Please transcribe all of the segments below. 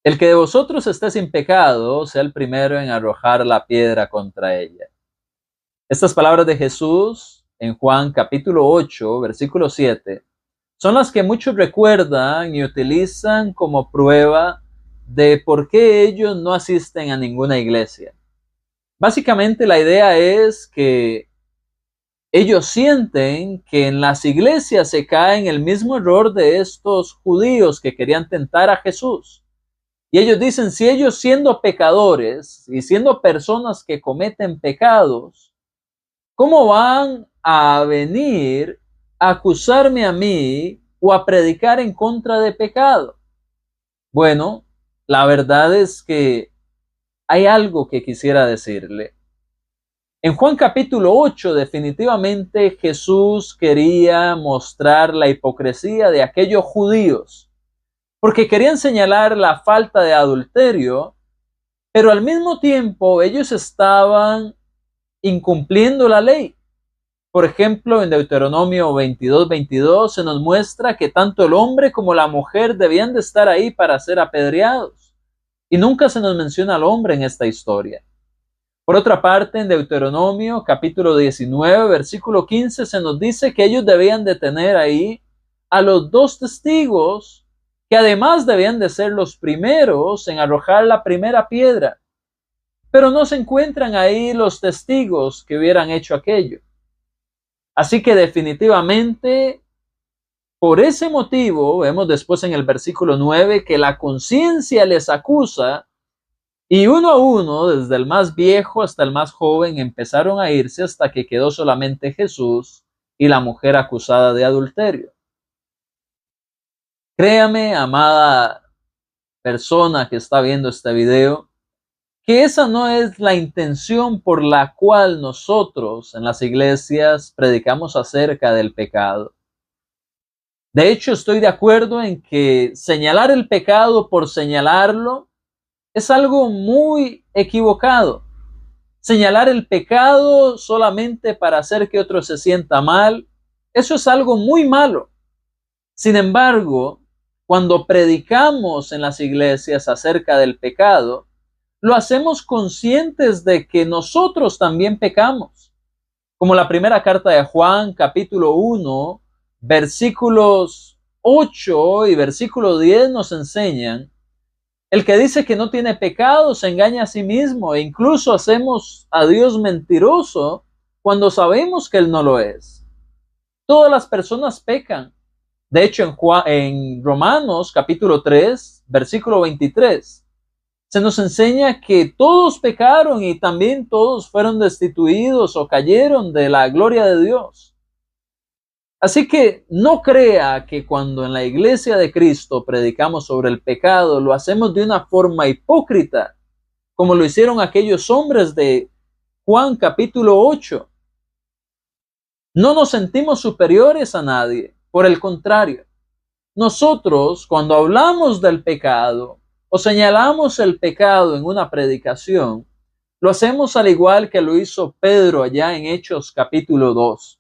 El que de vosotros esté sin pecado, sea el primero en arrojar la piedra contra ella. Estas palabras de Jesús en Juan capítulo 8, versículo 7, son las que muchos recuerdan y utilizan como prueba de por qué ellos no asisten a ninguna iglesia. Básicamente la idea es que ellos sienten que en las iglesias se cae en el mismo error de estos judíos que querían tentar a Jesús. Y ellos dicen, si ellos siendo pecadores y siendo personas que cometen pecados, ¿cómo van a venir a acusarme a mí o a predicar en contra de pecado? Bueno, la verdad es que hay algo que quisiera decirle. En Juan capítulo 8, definitivamente Jesús quería mostrar la hipocresía de aquellos judíos, porque querían señalar la falta de adulterio, pero al mismo tiempo ellos estaban incumpliendo la ley. Por ejemplo, en Deuteronomio 22:22 se nos muestra que tanto el hombre como la mujer debían de estar ahí para ser apedreados. Y nunca se nos menciona al hombre en esta historia. Por otra parte, en Deuteronomio capítulo 19, versículo 15, se nos dice que ellos debían de tener ahí a los 2 testigos, que además debían de ser los primeros en arrojar la primera piedra. Pero no se encuentran ahí los testigos que hubieran hecho aquello. Así que definitivamente, por ese motivo, vemos después en el versículo 9 que la conciencia les acusa y uno a uno, desde el más viejo hasta el más joven, empezaron a irse hasta que quedó solamente Jesús y la mujer acusada de adulterio. Créame, amada persona que está viendo este video, que esa no es la intención por la cual nosotros en las iglesias predicamos acerca del pecado. De hecho, estoy de acuerdo en que señalar el pecado por señalarlo es algo muy equivocado. Señalar el pecado solamente para hacer que otro se sienta mal, eso es algo muy malo. Sin embargo, cuando predicamos en las iglesias acerca del pecado, lo hacemos conscientes de que nosotros también pecamos. Como la primera carta de Juan, capítulo 1, versículos 8 y versículo 10 nos enseñan: el que dice que no tiene pecado se engaña a sí mismo e incluso hacemos a Dios mentiroso cuando sabemos que Él no lo es. Todas las personas pecan. De hecho, en Romanos capítulo 3, versículo 23, se nos enseña que todos pecaron y también todos fueron destituidos o cayeron de la gloria de Dios. Así que no crea que cuando en la iglesia de Cristo predicamos sobre el pecado, lo hacemos de una forma hipócrita, como lo hicieron aquellos hombres de Juan capítulo 8. No nos sentimos superiores a nadie, por el contrario. Nosotros, cuando hablamos del pecado o señalamos el pecado en una predicación, lo hacemos al igual que lo hizo Pedro allá en Hechos capítulo 2.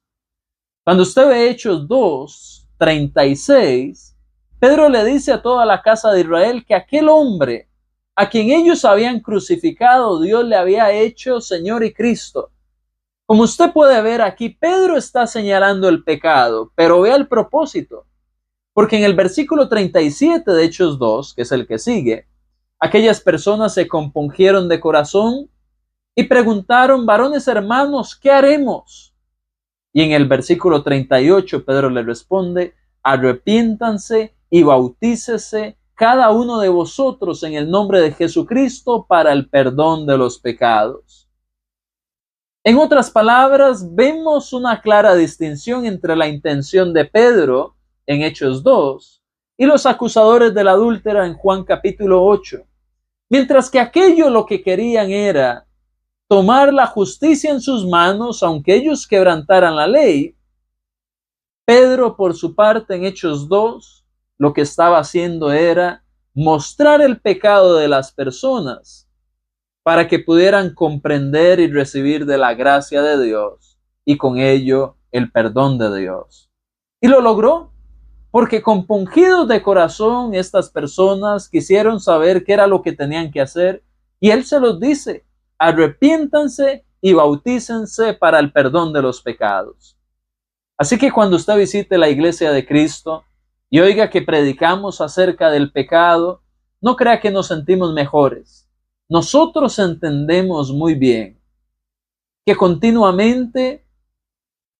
Cuando usted ve Hechos 2, 36, Pedro le dice a toda la casa de Israel que aquel hombre a quien ellos habían crucificado, Dios le había hecho Señor y Cristo. Como usted puede ver aquí, Pedro está señalando el pecado, pero vea el propósito. Porque en el versículo 37 de Hechos 2, que es el que sigue, aquellas personas se compungieron de corazón y preguntaron: varones hermanos, ¿qué haremos? Y en el versículo 38 Pedro le responde: arrepiéntanse y bautícese cada uno de vosotros en el nombre de Jesucristo para el perdón de los pecados. En otras palabras, vemos una clara distinción entre la intención de Pedro en Hechos 2 y los acusadores de la adúltera en Juan capítulo 8. Mientras que aquello lo que querían era tomar la justicia en sus manos, aunque ellos quebrantaran la ley, Pedro, por su parte, en Hechos 2, lo que estaba haciendo era mostrar el pecado de las personas para que pudieran comprender y recibir de la gracia de Dios y con ello el perdón de Dios. Y lo logró, Porque compungidos de corazón estas personas quisieron saber qué era lo que tenían que hacer y Él se los dice: arrepiéntanse y bautícense para el perdón de los pecados. Así que cuando usted visite la iglesia de Cristo y oiga que predicamos acerca del pecado, no crea que nos sentimos mejores. Nosotros entendemos muy bien que continuamente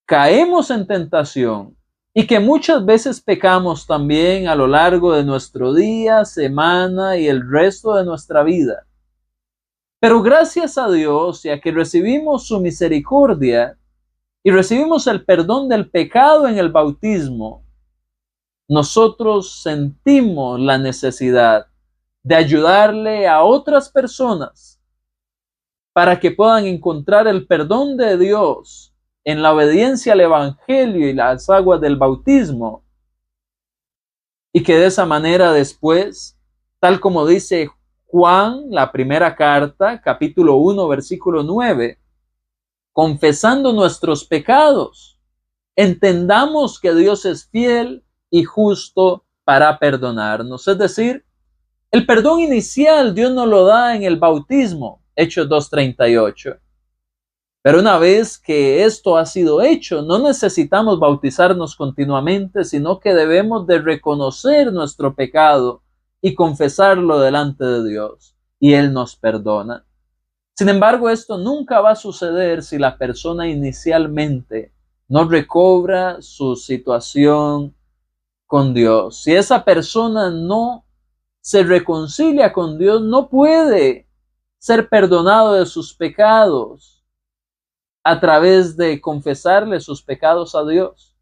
caemos en tentación y que muchas veces pecamos también a lo largo de nuestro día, semana y el resto de nuestra vida. Pero gracias a Dios y a que recibimos su misericordia y recibimos el perdón del pecado en el bautismo, nosotros sentimos la necesidad de ayudarle a otras personas para que puedan encontrar el perdón de Dios en la obediencia al Evangelio y las aguas del bautismo, y que de esa manera después, tal como dice Juan, la primera carta, capítulo 1, versículo 9, confesando nuestros pecados, entendamos que Dios es fiel y justo para perdonarnos. Es decir, el perdón inicial Dios nos lo da en el bautismo, Hechos 2:38. Pero una vez que esto ha sido hecho, no necesitamos bautizarnos continuamente, sino que debemos de reconocer nuestro pecado y confesarlo delante de Dios, y Él nos perdona. Sin embargo, esto nunca va a suceder si la persona inicialmente no recobra su situación con Dios. Si esa persona no se reconcilia con Dios, no puede ser perdonado de sus pecados a través de confesarle sus pecados a Dios.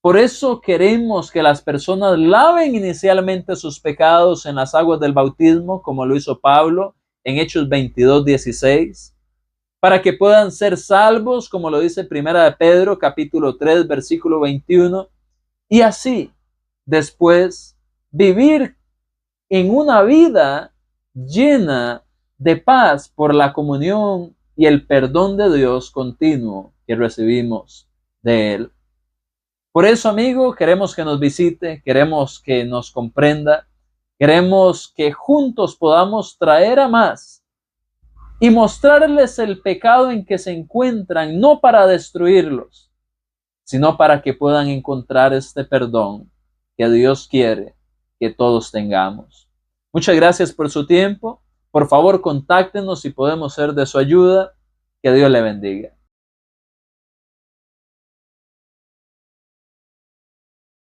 Por eso queremos que las personas laven inicialmente sus pecados en las aguas del bautismo, como lo hizo Pablo en Hechos 22:16, para que puedan ser salvos, como lo dice Primera de Pedro, capítulo 3, versículo 21, y así después vivir en una vida llena de paz por la comunión y el perdón de Dios continuo que recibimos de Él. Por eso, amigo, queremos que nos visite, queremos que nos comprenda, queremos que juntos podamos traer a más y mostrarles el pecado en que se encuentran, no para destruirlos, sino para que puedan encontrar este perdón que Dios quiere que todos tengamos. Muchas gracias por su tiempo. Por favor, contáctenos si podemos ser de su ayuda. Que Dios le bendiga.